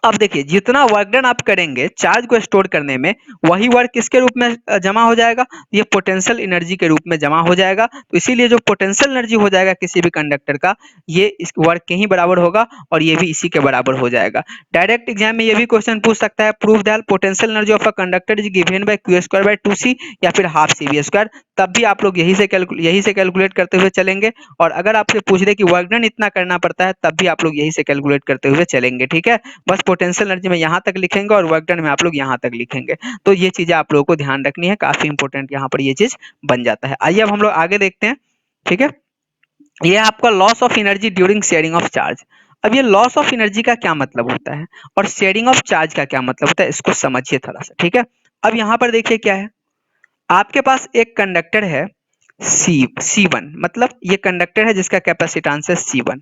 अब देखिए जितना वर्क डन आप करेंगे चार्ज को स्टोर करने में, वही वर्क किसके रूप में जमा हो जाएगा, ये पोटेंशियल एनर्जी के रूप में जमा हो जाएगा। तो इसीलिए जो पोटेंशियल एनर्जी हो जाएगा किसी भी कंडक्टर का, ये इस वर्क के ही बराबर होगा, और ये भी इसी के बराबर हो जाएगा। डायरेक्ट एग्जाम में ये भी क्वेश्चन पूछ सकता है, proof that potential energy of a conductor is given by Q square by 2c या फिर हाफ सी वी स्क्वायर, तब भी आप लोग यही से कैलकुलेट करते हुए चलेंगे। और अगर आपसे पूछ दे कि वर्क डन इतना करना पड़ता है, तब भी आप लोग यही से कैलकुलेट करते हुए चलेंगे, ठीक है। बस पोटेंशियल एनर्जी में यहाँ तक लिखेंगे और वर्क डन में आप लोग यहाँ तक लिखेंगे। तो ये चीजें आप लोगों को ध्यान रखनी है, काफी इंपॉर्टेंट यहाँ पर ये चीज बन जाता है। आइए अब हम लोग आगे देखते हैं, ठीक है। ये आपका loss of energy during sharing of charge. अब ये लॉस ऑफ एनर्जी का क्या मतलब होता है और शेयरिंग ऑफ चार्ज का क्या मतलब होता है, इसको समझिए थोड़ा सा, ठीक है। अब यहाँ पर देखिए क्या है, आपके पास एक कंडक्टर है C1, मतलब ये कंडक्टर है जिसका कैपेसिटेंस है C1,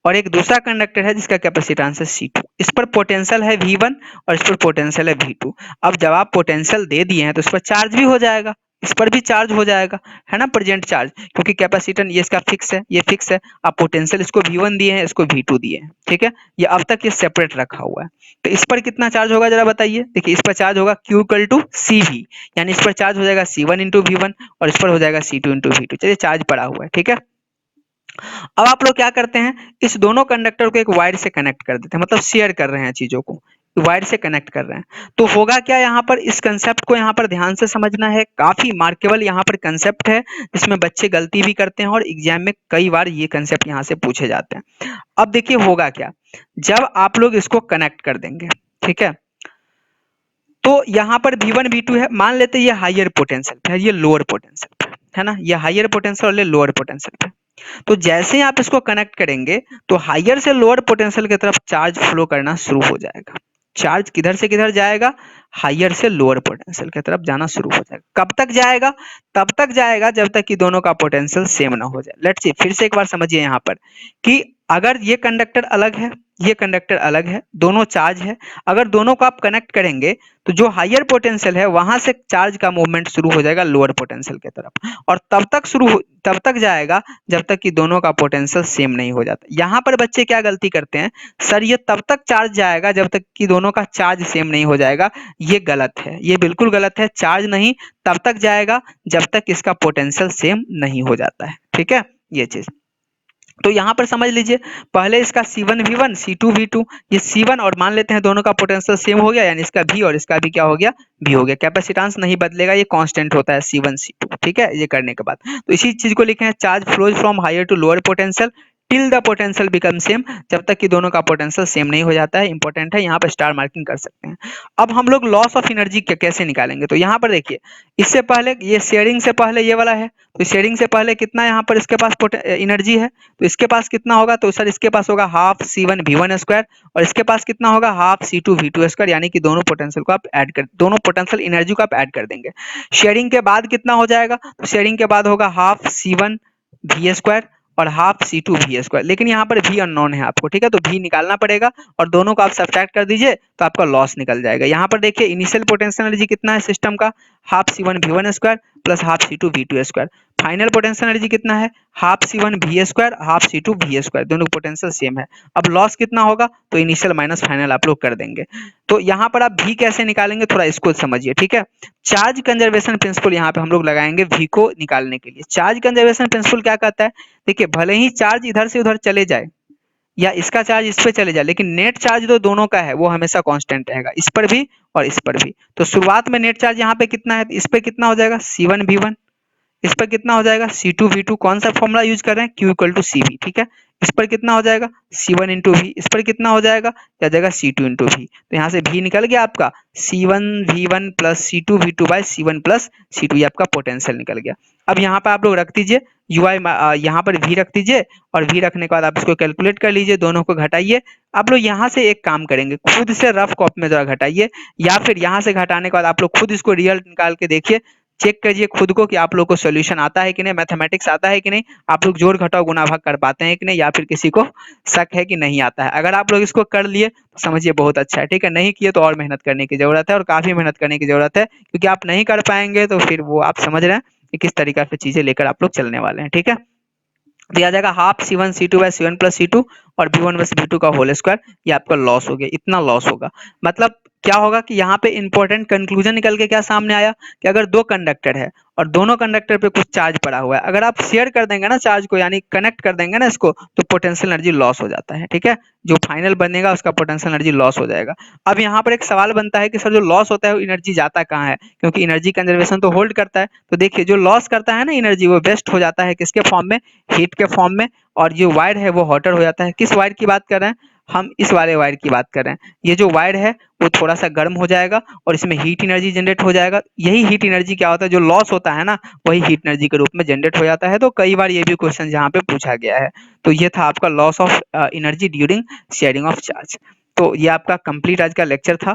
और एक दूसरा कंडक्टर है जिसका कैपेसिटेंस है C2। इस पर पोटेंशियल है V1 और इस पर पोटेंशियल है V2। अब जब आप पोटेंशियल दे दिए हैं तो इस पर चार्ज भी हो जाएगा, इस पर भी चार्ज हो जाएगा, है ना, प्रेजेंट चार्ज, क्योंकि कैपेसिटर ये इसका फिक्स है, ये फिक्स है। आप पोटेंशियल इसको V1 दिए हैं, इसको V2 दिए हैं, ठीक है। ये अब तक ये सेपरेट रखा हुआ है। तो इस पर कितना चार्ज होगा जरा बताइए, देखिए इस पर चार्ज होगा Q इक्वल टू CV, यानी इस पर चार्ज हो जाएगा C1 इंटू V1 और इस पर हो जाएगा C2 इंटू V2। चलिए चार्ज पड़ा हुआ है, ठीक है। अब आप लोग क्या करते हैं, इस दोनों कंडक्टर को एक वायर से कनेक्ट कर देते हैं, मतलब शेयर कर रहे हैं चीजों को, वायर से कनेक्ट कर रहे हैं। तो होगा क्या, यहाँ पर इस कंसेप्ट को यहाँ पर ध्यान से समझना है, काफी मार्केबल यहाँ पर कंसेप्ट है, जिसमें बच्चे गलती भी करते हैं और एग्जाम में कई बार ये कंसेप्ट यहाँ से पूछे जाते हैं। अब देखिए होगा क्या, जब आप लोग इसको कनेक्ट कर देंगे, ठीक है, तो यहाँ पर V1 V2 है, मान लेते ये हाइयर पोटेंशियल पे है, ये लोअर पोटेंशियल पे है ना, ये हाइयर पोटेंशियल और ये लोअर पोटेंशियल पे। तो जैसे ही आप इसको कनेक्ट करेंगे तो हाइयर से लोअर पोटेंशियल की तरफ चार्ज फ्लो करना शुरू हो जाएगा, चार्ज किधर से किधर जाएगा, हायर से लोअर पोटेंशियल की तरफ जाना शुरू हो जाएगा। कब तक जाएगा, तब तक जाएगा जब तक कि दोनों का पोटेंशियल सेम ना हो जाए। लेट्स सी, फिर से एक बार समझिए यहाँ पर कि अगर ये कंडक्टर अलग है, ये कंडक्टर अलग है, दोनों चार्ज है, अगर दोनों को आप कनेक्ट करेंगे तो जो हायर पोटेंशियल है वहां से चार्ज का मूवमेंट शुरू हो जाएगा लोअर पोटेंशियल की तरफ, और तब तक जाएगा जब तक कि दोनों का पोटेंशियल सेम नहीं हो जाता। यहाँ पर बच्चे क्या गलती करते हैं, सर ये तब तक चार्ज जाएगा जब तक कि दोनों का चार्ज सेम नहीं हो जाएगा। ये गलत है, ये बिल्कुल गलत है। चार्ज नहीं, तब तक जाएगा जब तक इसका पोटेंशियल सेम नहीं हो जाता है। ठीक है, ये चीज तो यहाँ पर समझ लीजिए, पहले इसका C1 V1 C2 V2, ये C1 और मान लेते हैं दोनों का पोटेंशियल सेम हो गया, यानी इसका V और इसका भी क्या हो गया, V हो गया। कैपेसिटेंस नहीं बदलेगा, ये कांस्टेंट होता है C1 C2। ठीक है, ये करने के बाद तो इसी चीज को लिखे हैं, charge flows from higher to lower potential till the potential become same, जब तक कि दोनों का पोटेंशियल सेम नहीं हो जाता है। इंपॉर्टेंट है, यहाँ पर स्टार मार्किंग कर सकते हैं। अब हम लोग लॉस ऑफ एनर्जी कैसे निकालेंगे, तो यहाँ पर देखिए, इससे पहले ये शेयरिंग से पहले ये वाला है, तो शेयरिंग से पहले कितना यहाँ पर इसके पास एनर्जी है, तो इसके पास कितना होगा, तो सर इसके पास होगा हाफ C1 V1 स्क्वायर, और इसके पास कितना होगा, हाफ C2 V2 स्क्वायर, यानी कि दोनों पोटेंशियल को आप ऐड कर, दोनों पोटेंशियल एनर्जी को आप ऐड कर देंगे। शेयरिंग के बाद कितना हो जाएगा, तो शेयरिंग के बाद होगा हाफ C1 V स्क्वायर और हाफ C2 V स्क्वायर, लेकिन यहाँ पर V अननोन है आपको। ठीक है, तो V निकालना पड़ेगा और दोनों को आप सब्ट्रैक्ट कर दीजिए तो आपका लॉस निकल जाएगा। यहाँ पर देखिए इनिशियल पोटेंशियल एनर्जी कितना है सिस्टम का, half C1 V1 square plus half C2 V2 square. Final potential energy कितना है, half C1 V square half C2 V square, दोनों पोटेंशियल सेम है। अब लॉस कितना होगा, तो इनिशियल माइनस फाइनल आप लोग कर देंगे। तो यहाँ पर आप V कैसे निकालेंगे, थोड़ा इसको समझिए। ठीक है, चार्ज कंजर्वेशन प्रिंसिपल यहाँ पे हम लोग लगाएंगे V को निकालने के लिए। चार्ज कंजर्वेशन प्रिंसिपल क्या कहता है, देखिए भले ही चार्ज इधर से उधर चले जाए या इसका चार्ज इस पे चले जाए, लेकिन नेट चार्ज जो दोनों का है वो हमेशा कांस्टेंट रहेगा, इस पर भी और इस पर भी। तो शुरुआत में नेट चार्ज यहाँ पे कितना है, इस पे कितना हो जाएगा C1 V1, इस पर कितना हो जाएगा C2 V2, कौन सा फॉर्मूला यूज कर रहे हैं, Q इक्वल टू CV। ठीक है, इस पर कितना हो जाएगा C1 इंटू V, इस पर कितना हो जाएगा, क्या जाएगा C2 इंटू V। तो यहाँ से V निकल गया आपका C1 V1 plus C2 V2 bye C1 plus C2, ये आपका पोटेंशियल निकल गया। अब यहाँ पर आप लोग रख दीजिए UI, यहाँ पर V रख दीजिए, और V रखने के बाद आप इसको कैलकुलेट कर लीजिए, दोनों को घटाइए। आप लोग यहाँ से एक काम करेंगे, खुद से रफ कॉपी में जरा घटाइए, या फिर यहाँ से घटाने के बाद आप लोग खुद इसको रियल निकाल के देखिए, चेक करिए खुद को कि आप लोग को सॉल्यूशन आता है कि नहीं, मैथमेटिक्स आता है कि नहीं, आप लोग जोड़ घटाव गुणा भाग कर पाते हैं कि नहीं, या फिर किसी को शक है कि नहीं आता है। अगर आप लोग इसको कर लिए तो समझिए बहुत अच्छा है। ठीक है, नहीं किए तो और मेहनत करने की जरूरत है, और काफी मेहनत करने की जरूरत है, क्योंकि आप नहीं कर पाएंगे तो फिर वो आप समझ रहे हैं कि किस तरीका से चीजें लेकर आप लोग चलने वाले हैं। ठीक है, दिया जाएगा half C1 C2 bye C1 plus C2 और V1 प्लस V2 का होल स्क्वायर, ये आपका लॉस हो गया, इतना लॉस होगा। मतलब क्या होगा कि यहाँ पे इंपॉर्टेंट कंक्लूजन निकल के क्या सामने आया कि अगर दो कंडक्टर है और दोनों कंडक्टर पे कुछ चार्ज पड़ा हुआ है, अगर आप शेयर कर देंगे ना चार्ज को, यानी कनेक्ट कर देंगे ना इसको, तो पोटेंशियल एनर्जी लॉस हो जाता है। ठीक है, जो फाइनल बनेगा उसका पोटेंशियल एनर्जी लॉस हो जाएगा। अब यहाँ पर एक सवाल बनता है कि सर जो लॉस होता है वो एनर्जी जाता कहाँ है, क्योंकि एनर्जी कंजर्वेशन तो होल्ड करता है। तो देखिए जो लॉस करता है ना एनर्जी, वो वेस्ट हो जाता है किसके फॉर्म में, हीट के फॉर्म में, और जो वायर है वो हॉटर हो जाता है। किस वायर की बात कर रहे हैं हम, इस वाले वायर की बात कर रहे हैं। ये जो वायर है वो थोड़ा सा गर्म हो जाएगा और इसमें हीट एनर्जी जनरेट हो जाएगा। यही हीट एनर्जी क्या होता है, जो लॉस होता है ना, वही हीट एनर्जी के रूप में जनरेट हो जाता है। तो कई बार ये भी क्वेश्चन यहाँ पे पूछा गया है। तो ये था आपका loss of energy during sharing of charge. तो ये आपका कंप्लीट आज का लेक्चर था।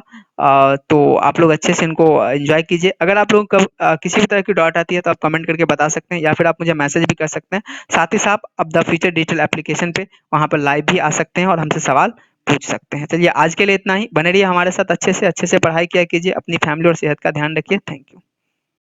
तो आप लोग अच्छे से इनको एंजॉय कीजिए। अगर आप लोगों को किसी भी तरह की डाउट आती है तो आप कमेंट करके बता सकते हैं, या फिर आप मुझे मैसेज भी कर सकते हैं। साथ ही साथ आप द फ्यूचर डिजिटल एप्लीकेशन पे वहाँ पर लाइव भी आ सकते हैं और हमसे सवाल पूछ सकते हैं। चलिए आज के लिए इतना ही, बने रहिए हमारे साथ, अच्छे से पढ़ाई किया कीजिए, अपनी फैमिली और सेहत का ध्यान रखिए। Thank you.